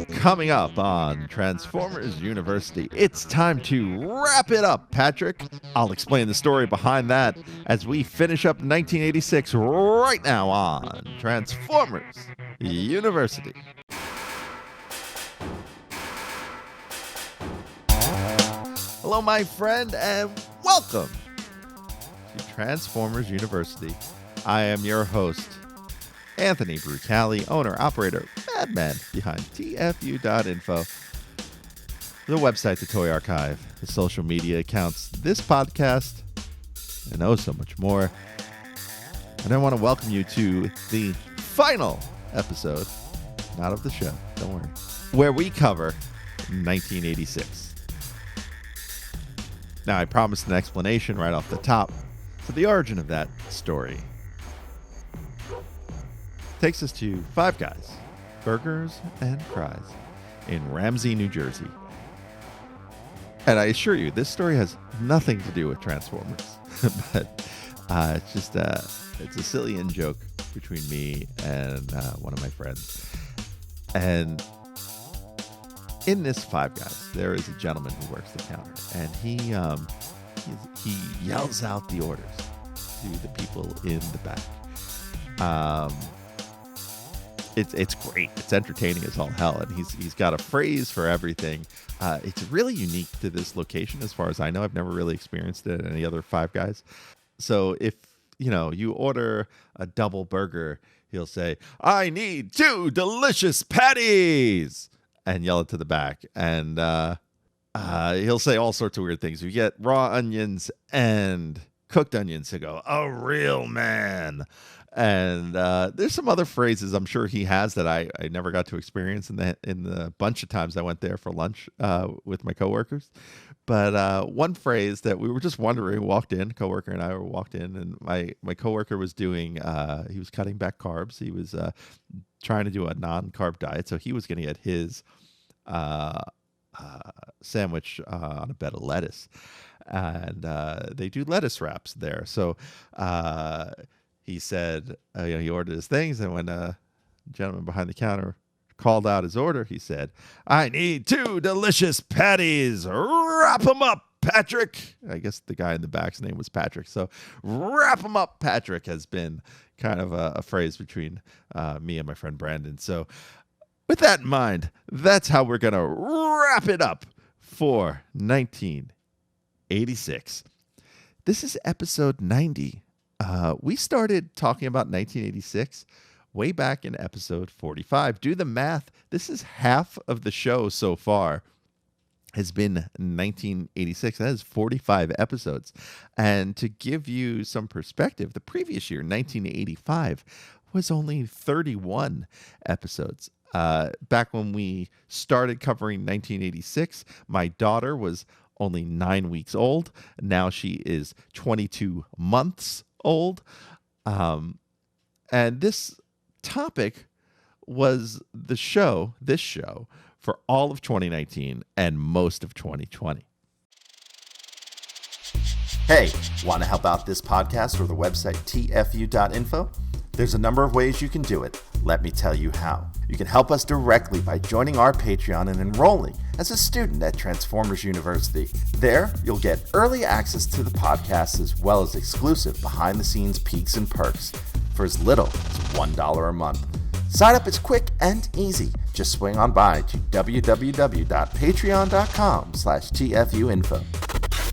Coming up on Transformers University, it's time to wrap it up, Patrick. I'll explain the story behind that as we finish up 1986 right now on Transformers University. Hello, my friend, and welcome to Transformers University. I am your host, Anthony Brucali, owner, operator, madman behind TFU.INFO, the website, the toy archive, the social media accounts, this podcast, and oh so much more. And I want to welcome you to the final episode, not of the show, don't worry, where we cover 1986. Now, I promised an explanation right off the top for the origin of that story. Takes us to Five Guys, Burgers and Fries in Ramsey, New Jersey. And I assure you, this story has nothing to do with Transformers, but it's just it's a silly in-joke between me and one of my friends. And in this Five Guys, there is a gentleman who works the counter, and he yells out the orders to the people in the back. It's great. It's entertaining as all hell, and he's got a phrase for everything. It's really unique to this location, as far as I know. I've never really experienced it at any other Five Guys. So if you order a double burger, he'll say, "I need 2 delicious patties," and yell it to the back. And he'll say all sorts of weird things. If you get raw onions and cooked onions, he'll go, "A real man." And there's some other phrases I'm sure he has that I never got to experience in the bunch of times I went there for lunch with my coworkers. But one phrase that we were just wondering, coworker and I walked in, and my coworker was doing, he was cutting back carbs. He was trying to do a non-carb diet, so he was going to get his sandwich on a bed of lettuce. And they do lettuce wraps there. So he said, he ordered his things, and when the gentleman behind the counter called out his order, he said, "I need 2 delicious patties. Wrap them up, Patrick." I guess the guy in the back's name was Patrick. So "Wrap them up, Patrick" has been kind of a phrase between me and my friend Brandon. So with that in mind, that's how we're going to wrap it up for 1986. This is episode 90. We started talking about 1986 way back in episode 45. Do the math. This is half of the show so far has been 1986. That is 45 episodes. And to give you some perspective, the previous year, 1985, was only 31 episodes. Back when we started covering 1986, my daughter was only 9 weeks old. Now she is 22 months old. And this topic was this show for all of 2019 and most of 2020. Hey, want to help out this podcast or the website TFU.INFO? There's a number of ways you can do it. Let me tell you how. You can help us directly by joining our Patreon and enrolling as a student at Transformers University. There, you'll get early access to the podcast as well as exclusive behind-the-scenes peeks and perks for as little as $1 a month. Sign up is quick and easy. Just swing on by to www.patreon.com/TFUINFO.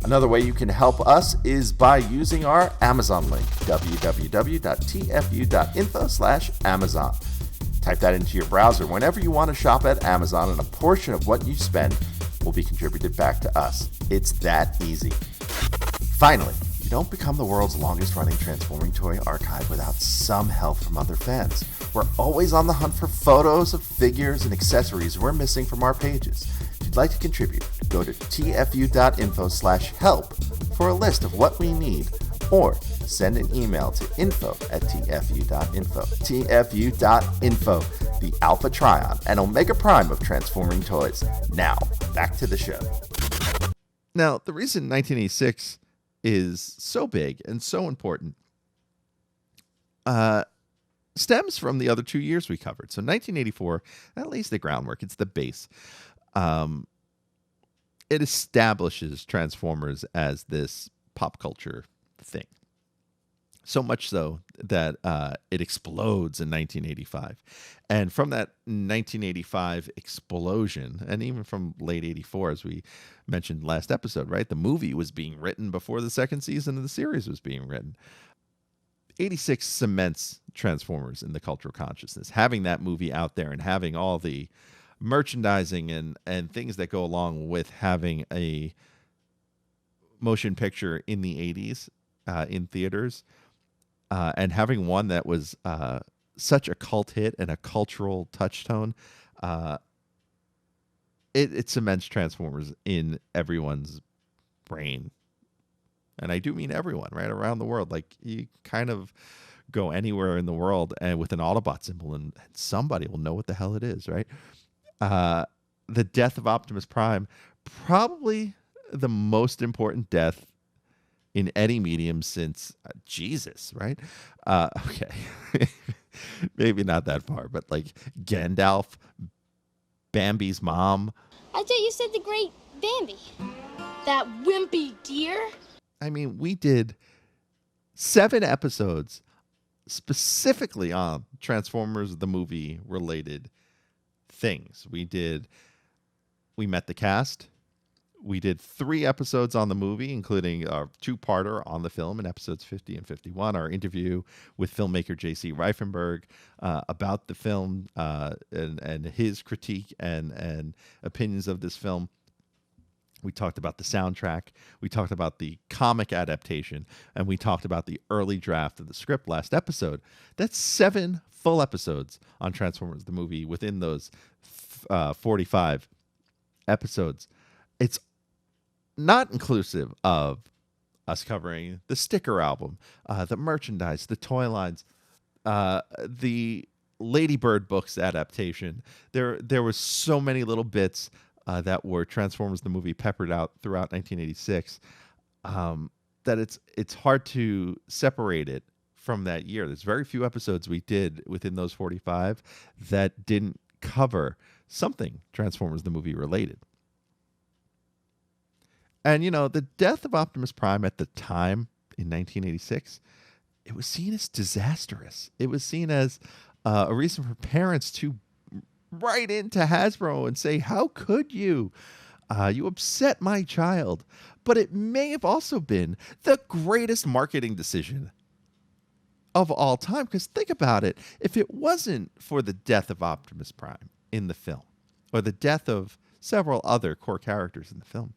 Another way you can help us is by using our Amazon link, www.tfu.info/Amazon. Type that into your browser whenever you want to shop at Amazon, and a portion of what you spend will be contributed back to us. It's that easy. Finally, you don't become the world's longest running transforming toy archive without some help from other fans. We're always on the hunt for photos of figures and accessories we're missing from our pages. If you'd like to contribute, go to tfu.info/help for a list of what we need, or send an email to info@tfu.info. tfu.info, the Alpha Trion and Omega Prime of transforming toys. Now, back to the show. Now, the reason 1986 is so big and so important stems from the other 2 years we covered. So 1984, that lays the groundwork. It's the base. Um, it establishes Transformers as this pop culture thing. So much so that it explodes in 1985. And from that 1985 explosion, and even from late 84, as we mentioned last episode, right? The movie was being written before the second season of the series was being written. 86 cements Transformers in the cultural consciousness. Having that movie out there and having all the merchandising and things that go along with having a motion picture in the 80s in theaters, and having one that was such a cult hit and a cultural touchstone, it cements Transformers in everyone's brain. And I do mean everyone, right? Around the world. Like, you kind of go anywhere in the world and with an Autobot symbol, and somebody will know what the hell it is, right? The death of Optimus Prime, probably the most important death in any medium since Jesus, right? Okay. Maybe not that far, but like Gandalf, Bambi's mom. I thought you said the great Bambi. That wimpy deer? I mean, we did 7 episodes specifically on Transformers the movie related things. We met the cast. We did 3 episodes on the movie, including a 2-parter on the film in episodes 50 and 51, our interview with filmmaker J.C. Reifenberg about the film and his critique and opinions of this film. We talked about the soundtrack. We talked about the comic adaptation. And we talked about the early draft of the script last episode. That's 7 full episodes on Transformers the movie within those 45 episodes. It's not inclusive of us covering the sticker album, the merchandise, the toy lines, the Lady Bird books adaptation. There was so many little bits that were Transformers the movie peppered out throughout 1986 that it's hard to separate it from that year. There's very few episodes we did within those 45 that didn't cover something Transformers the movie related. And, you know, the death of Optimus Prime at the time in 1986, it was seen as disastrous. It was seen as a reason for parents to write into Hasbro and say, how could you? You upset my child. But it may have also been the greatest marketing decision of all time. Because think about it. If it wasn't for the death of Optimus Prime in the film, or the death of several other core characters in the film,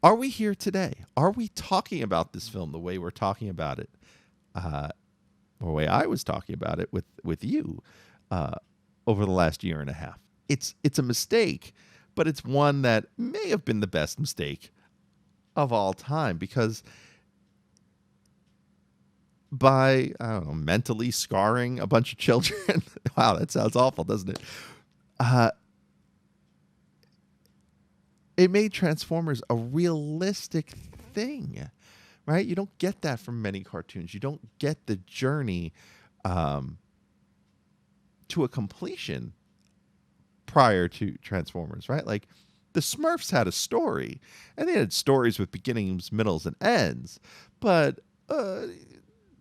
are we here today? Are we talking about this film the way we're talking about it, or the way I was talking about it with you over the last year and a half? It's a mistake, but it's one that may have been the best mistake of all time, because by, I don't know, mentally scarring a bunch of children, wow, that sounds awful, doesn't it? It made Transformers a realistic thing, right? You don't get that from many cartoons. You don't get the journey to a completion prior to Transformers, right? Like, the Smurfs had a story, and they had stories with beginnings, middles, and ends. But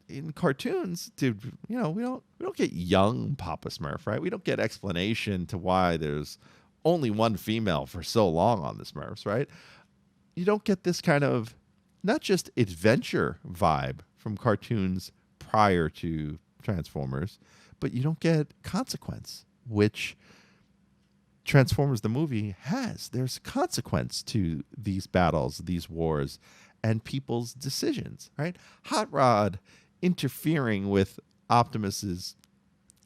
in cartoons, dude, you know, we don't get young Papa Smurf, right? We don't get explanation to why there's only one female for so long on the Smurfs, right? You don't get this kind of not just adventure vibe from cartoons prior to Transformers, but you don't get consequence, which Transformers the movie has. There's consequence to these battles, these wars, and people's decisions, right? Hot Rod interfering with Optimus's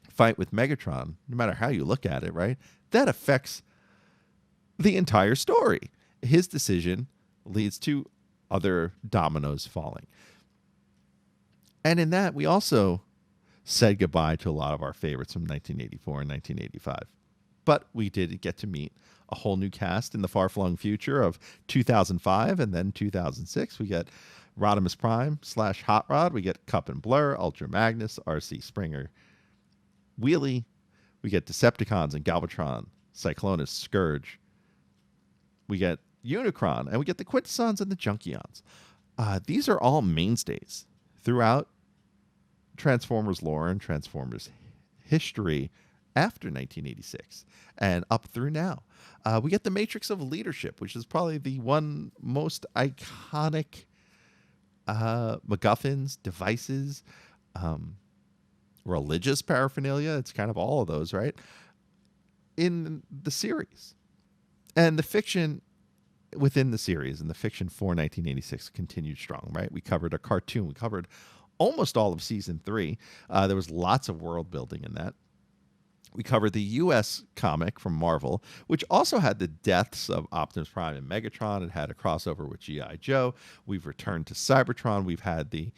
fight with Megatron, no matter how you look at it, right? That affects the entire story. His decision leads to other dominoes falling. And in that, we also said goodbye to a lot of our favorites from 1984 and 1985. But we did get to meet a whole new cast in the far-flung future of 2005 and then 2006. We get Rodimus Prime / Hot Rod. We get Cup and Blur, Ultra Magnus, RC Springer, Wheelie. We get Decepticons and Galvatron, Cyclonus, Scourge. We get Unicron, and we get the Quintessons and the Junkions. These are all mainstays throughout Transformers lore and Transformers history after 1986 and up through now. We get the Matrix of Leadership, which is probably the one most iconic MacGuffins, devices, religious paraphernalia. It's kind of all of those, right? In the series. And the fiction within the series and the fiction for 1986 continued strong, right? We covered a cartoon. We covered almost all of season 3. There was lots of world building in that. We covered the U.S. comic from Marvel, which also had the deaths of Optimus Prime and Megatron. It had a crossover with G.I. Joe. We've returned to Cybertron. We've had the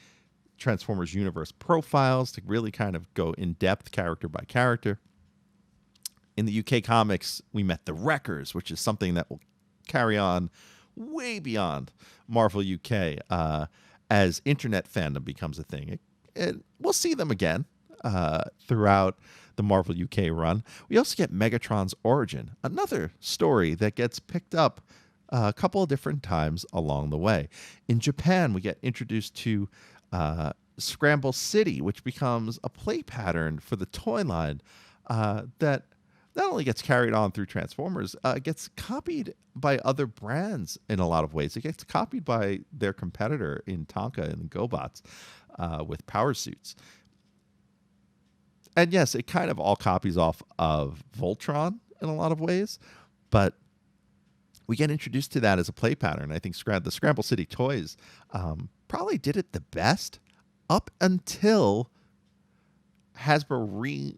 Transformers Universe profiles to really kind of go in depth character by character. In the UK comics, we met the Wreckers, which is something that will carry on way beyond Marvel UK as internet fandom becomes a thing. We'll see them again throughout the Marvel UK run. We also get Megatron's origin, another story that gets picked up a couple of different times along the way. In Japan, we get introduced to Scramble City, which becomes a play pattern for the toy line that not only gets carried on through Transformers, it gets copied by other brands in a lot of ways. It gets copied by their competitor in Tonka and GoBots with power suits. And yes, it kind of all copies off of Voltron in a lot of ways, but we get introduced to that as a play pattern. I think the Scramble City toys probably did it the best up until Hasbro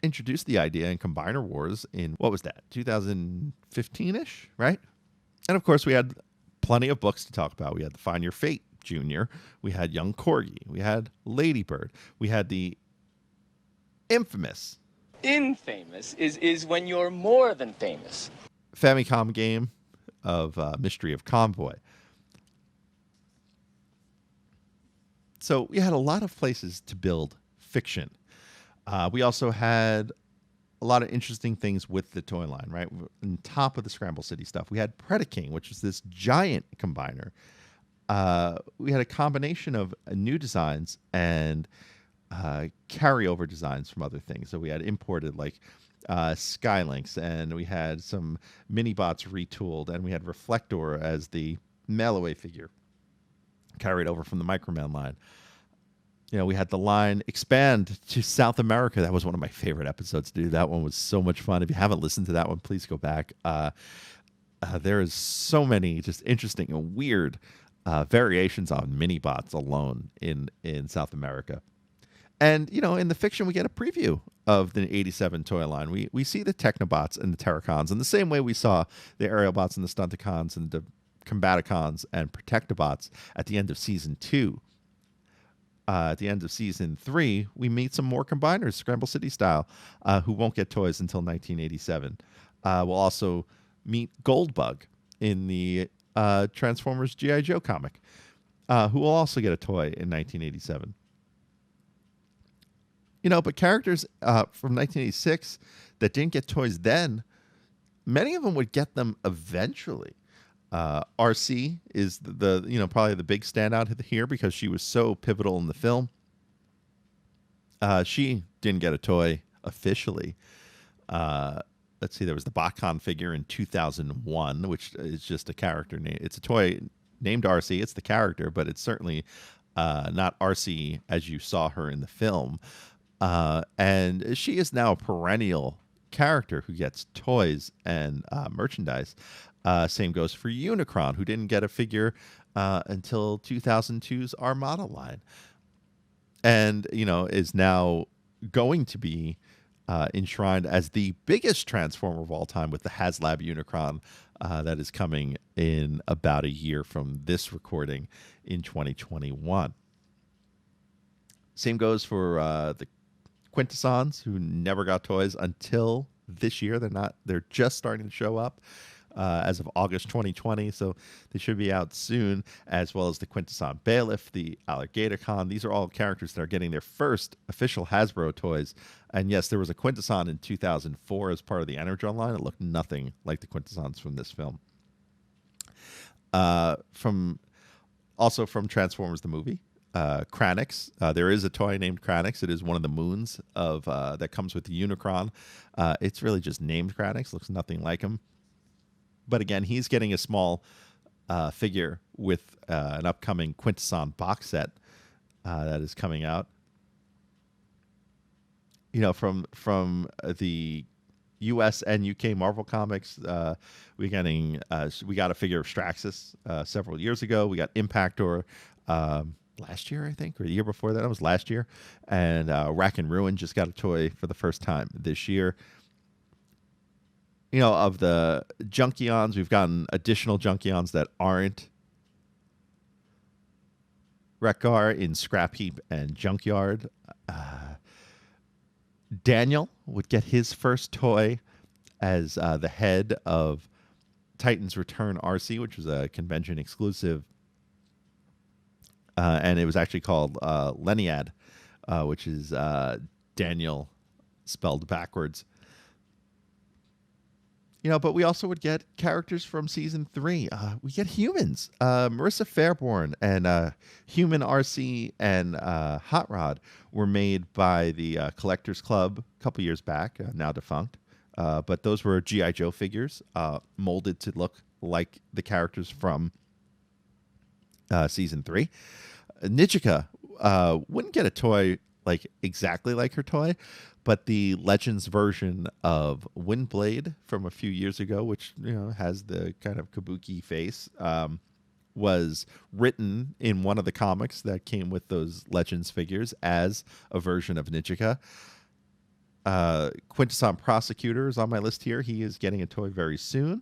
introduced the idea in Combiner Wars in, what was that, 2015-ish, right? And of course, we had plenty of books to talk about. We had the Find Your Fate Junior. We had Young Corgi. We had Ladybird. We had the infamous. Infamous is when you're more than famous. Famicom game of Mystery of Convoy. So we had a lot of places to build fiction. We also had a lot of interesting things with the toy line, right? On top of the Scramble City stuff, we had Predaking, which is this giant combiner. We had a combination of new designs and carryover designs from other things. So we had imported like Skylinks, and we had some mini-bots retooled, and we had Reflector as the mail-away figure carried over from the Microman line. You know, we had the line expand to South America. That was one of my favorite episodes to do. That one was so much fun. If you haven't listened to that one, please go back. There is so many just interesting and weird variations on mini-bots alone in South America. And, you know, in the fiction, we get a preview of the 87 toy line. We see the Technobots and the Terracons in the same way we saw the Aerialbots and the Stunticons and the Combaticons and Protectobots at the end of Season 2. At the end of Season 3, we meet some more combiners, Scramble City style, who won't get toys until 1987. We'll also meet Goldbug in the Transformers G.I. Joe comic, who will also get a toy in 1987. You know, but characters from 1986 that didn't get toys then, many of them would get them eventually. RC is the probably the big standout here because she was so pivotal in the film. She didn't get a toy officially. Let's see, there was the Botcon figure in 2001, which is just a character name. It's a toy named RC. It's the character, but it's certainly not RC as you saw her in the film. And she is now a perennial character who gets toys and merchandise. Same goes for Unicron, who didn't get a figure until 2002's Armada line. And, you know, is now going to be enshrined as the biggest Transformer of all time with the HasLab Unicron that is coming in about a year from this recording in 2021. Same goes for the Quintessons, who never got toys until this year. They're just starting to show up as of August 2020, so they should be out soon, as well as the Quintesson Bailiff, the Alligator Con. These are all characters that are getting their first official Hasbro toys. And yes, there was a Quintesson in 2004 as part of the Energon line. It looked nothing like the Quintessons from this film. From Transformers the movie, Kranix. There is a toy named Kranix. It is one of the moons of that comes with the Unicron. It's really just named Kranix. Looks nothing like him. But again, he's getting a small figure with an upcoming Quintesson box set that is coming out. You know, from the U.S. and UK Marvel Comics, we got a figure of Straxus several years ago. We got Impactor last year, I think, or the year before that. It was last year. And Rack and Ruin just got a toy for the first time this year. You know, of the Junkions, we've gotten additional Junkions that aren't Wreck-Gar in Scrap Heap and Junkyard. Daniel would get his first toy as the head of Titans Return RC, which was a convention exclusive. And it was actually called Leniad, which is Daniel spelled backwards. You know, but we also would get characters from season 3. We get humans. Marissa Fairborn and Human RC and Hot Rod were made by the Collectors Club a couple years back, now defunct. But those were G.I. Joe figures molded to look like the characters from season 3. Nijika wouldn't get a toy like exactly like her toy, but the Legends version of Windblade from a few years ago, which, you know, has the kind of kabuki face, was written in one of the comics that came with those Legends figures as a version of Nijika. Quintesson Prosecutor is on my list here. He is getting a toy very soon.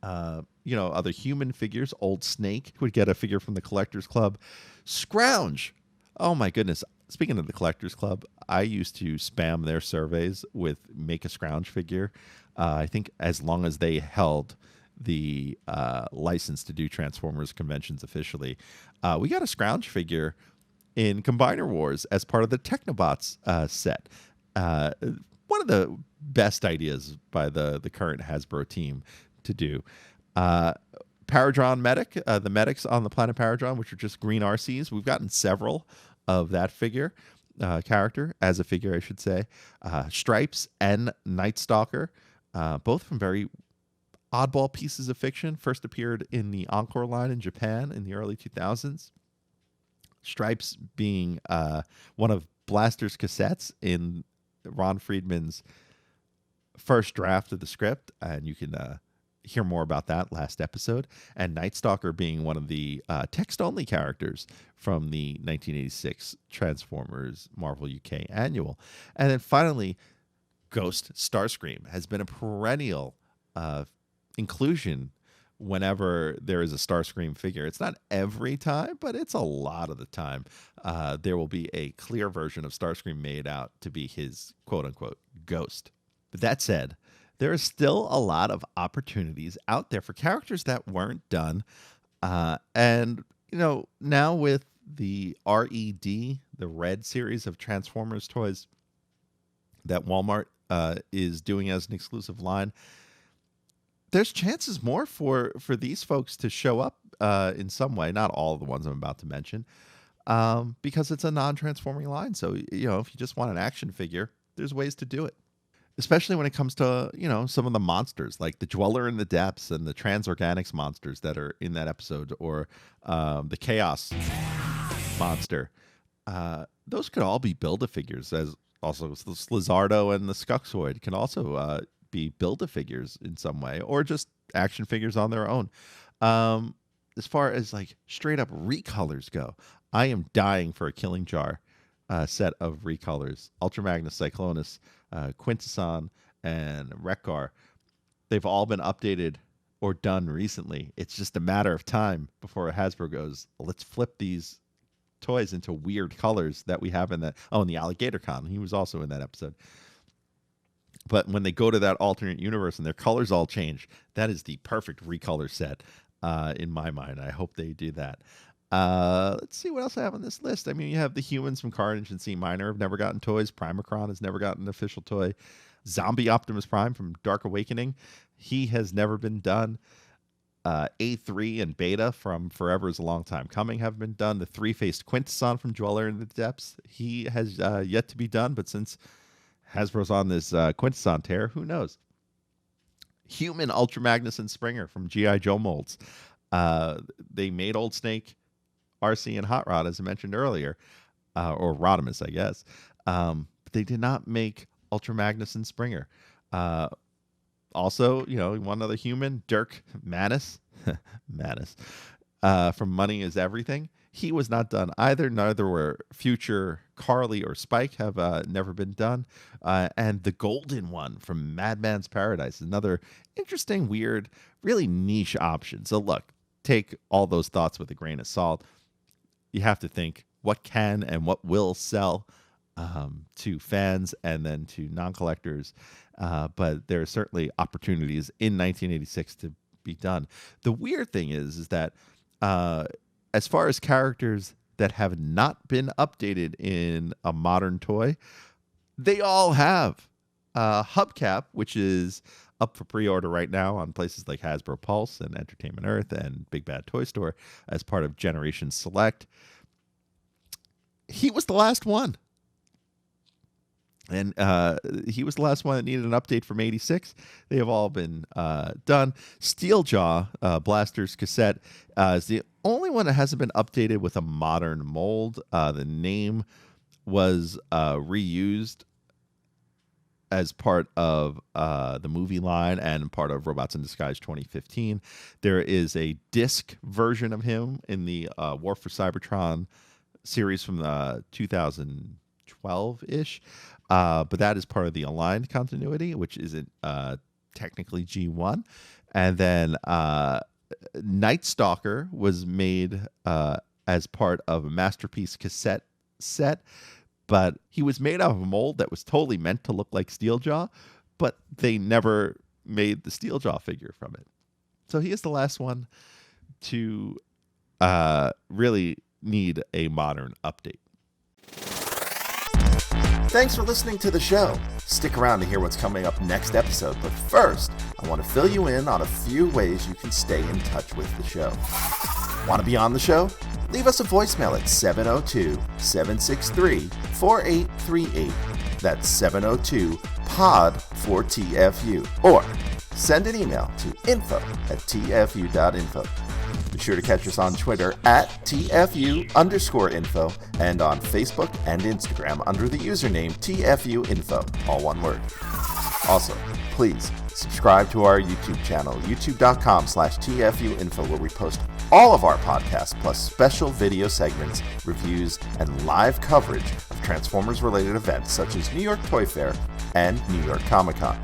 You know, other human figures. Old Snake would get a figure from the Collectors Club. Scrounge. Oh my goodness. Speaking of the Collectors Club, I used to spam their surveys with make a Scrounge figure. I think as long as they held the license to do Transformers conventions officially. We got a Scrounge figure in Combiner Wars as part of the Technobots set. One of the best ideas by the current Hasbro team to do. Paradron Medic, the medics on the planet Paradron, which are just green RCs. We've gotten several of that figure, character, as a figure, I should say. Stripes and Night Stalker, both from very oddball pieces of fiction. First appeared in the Encore line in Japan in the early 2000s. Stripes being one of Blaster's cassettes in Ron Friedman's first draft of the script, and you can hear more about that last episode. And Night Stalker being one of the text-only characters from the 1986 Transformers Marvel UK Annual. And then finally, Ghost Starscream has been a perennial inclusion whenever there is a Starscream figure. It's not every time, but it's a lot of the time. There will be a clear version of Starscream made out to be his quote-unquote ghost. But that said, there is still a lot of opportunities out there for characters that weren't done. And, you know, now with the RED, the Red series of Transformers toys that Walmart is doing as an exclusive line, there's chances more for these folks to show up in some way. Not all of the ones I'm about to mention, because it's a non-transforming line. So, you know, if you just want an action figure, there's ways to do it. Especially when it comes to, you know, some of the monsters like the Dweller in the Depths and the Transorganics monsters that are in that episode, or the Chaos monster. Those could all be Build-A-Figures, as also the Slizardo and the Skuxoid can also be Build-A-Figures in some way, or just action figures on their own. As far as like straight up recolors go, I am dying for a Killing Jar set of recolors. Ultra Magnus Cyclonus, Quintesson, and Wreck-Gar. They've all been updated or done recently. It's just a matter of time before Hasbro goes, let's flip these toys into weird colors that we have in that. Oh, and the Alligator Con. He was also in that episode. But when they go to that alternate universe and their colors all change, that is the perfect recolor set in my mind. I hope they do that. Let's see what else I have on this list. I mean, you have the humans from Carnage and C Minor have never gotten toys. Primacron has never gotten an official toy. Zombie Optimus Prime from Dark Awakening, he has never been done. A3 and Beta from Forever is a Long Time Coming have been done. The three-faced Quintesson from Dweller in the Depths, he has yet to be done, but since Hasbro's on this Quintesson tear, who knows? Human Ultra Magnus and Springer from G.I. Joe molds. They made Old Snake, RC, and Hot Rod, as I mentioned earlier, or Rodimus, I guess. But they did not make Ultra Magnus and Springer. Also, one other human, Dirk Manus, from Money is Everything. He was not done either. Neither were Future, Carly, or Spike have never been done. And the Golden One from Madman's Paradise, another interesting, weird, really niche option. So look, take all those thoughts with a grain of salt. You have to think what can and what will sell to fans and then to non-collectors. But there are certainly opportunities in 1986 to be done. The weird thing is that as far as characters that have not been updated in a modern toy, they all have. Hubcap, which is up for pre-order right now on places like Hasbro Pulse and Entertainment Earth and Big Bad Toy Store as part of Generation Select. He was the last one. And he was the last one that needed an update from 86. They have all been done. Steeljaw Blaster's cassette is the only one that hasn't been updated with a modern mold. The name was reused as part of the movie line and part of Robots in Disguise 2015. There is a disc version of him in the War for Cybertron series from 2012-ish. But that is part of the aligned continuity, which isn't technically G1. And then Night Stalker was made as part of a Masterpiece cassette set, but he was made out of a mold that was totally meant to look like Steeljaw, but they never made the Steeljaw figure from it. So he is the last one to really need a modern update. Thanks for listening to the show. Stick around to hear what's coming up next episode, but first, I want to fill you in on a few ways you can stay in touch with the show. Want to be on the show? Leave us a voicemail at 702-763-4838. That's 702-POD-4TFU. Or send an email to info@TFU.info. Be sure to catch us on Twitter at TFU_info and on Facebook and Instagram under the username TFU.INFO, all one word. Also, please subscribe to our YouTube channel, youtube.com/TFU.INFO, where we post all of our podcasts plus special video segments, reviews, and live coverage of Transformers-related events such as New York Toy Fair and New York Comic-Con.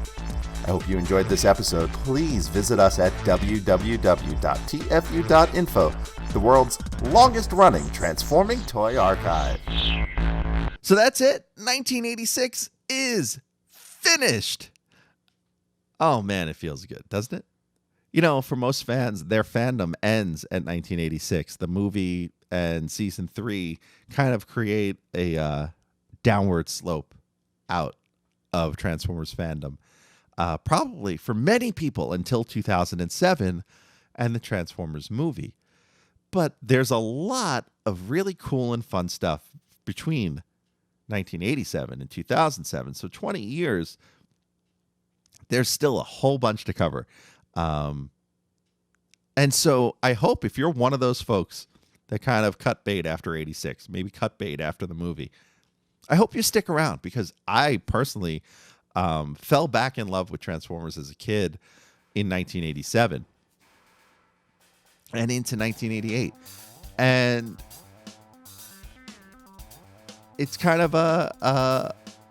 I hope you enjoyed this episode. Please visit us at www.tfu.info, the world's longest-running transforming toy archive. So that's it. 1986 is finished. Oh, man, it feels good, doesn't it? For most fans, their fandom ends at 1986. The movie and season 3 kind of create a downward slope out of Transformers fandom. Probably for many people until 2007 and the Transformers movie. But there's a lot of really cool and fun stuff between 1987 and 2007. So 20 years, there's still a whole bunch to cover. And so I hope if you're one of those folks that kind of cut bait after 86, maybe cut bait after the movie, I hope you stick around, because I personally fell back in love with Transformers as a kid in 1987 and into 1988. And it's kind of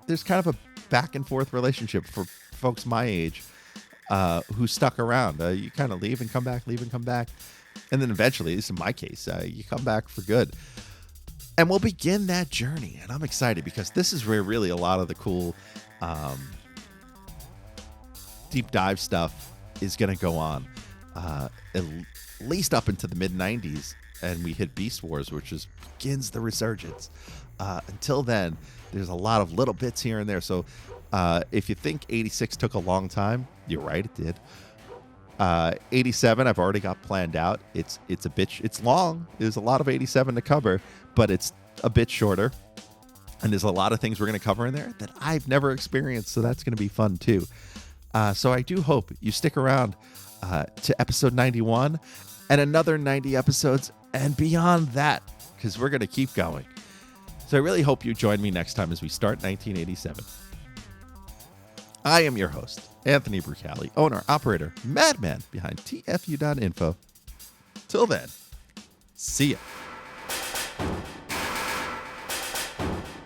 there's kind of a back and forth relationship for folks my age who stuck around. You kind of leave and come back, leave and come back. And then eventually, this is my case, you come back for good. And we'll begin that journey. And I'm excited because this is where really a lot of the cool deep dive stuff is going to go on at least up into the mid-90s, and we hit Beast Wars, which begins the resurgence. Until then, there's a lot of little bits here and there. So if you think 86 took a long time, you're right, it did. 87, I've already got planned out. It's long. There's a lot of 87 to cover, but it's a bit shorter. And there's a lot of things we're going to cover in there that I've never experienced, so that's going to be fun too. So I do hope you stick around to episode 91 and another 90 episodes and beyond that, because we're going to keep going. So I really hope you join me next time as we start 1987. I am your host, Anthony Brucali, owner, operator, madman behind TFU.INFO. Till then, see ya.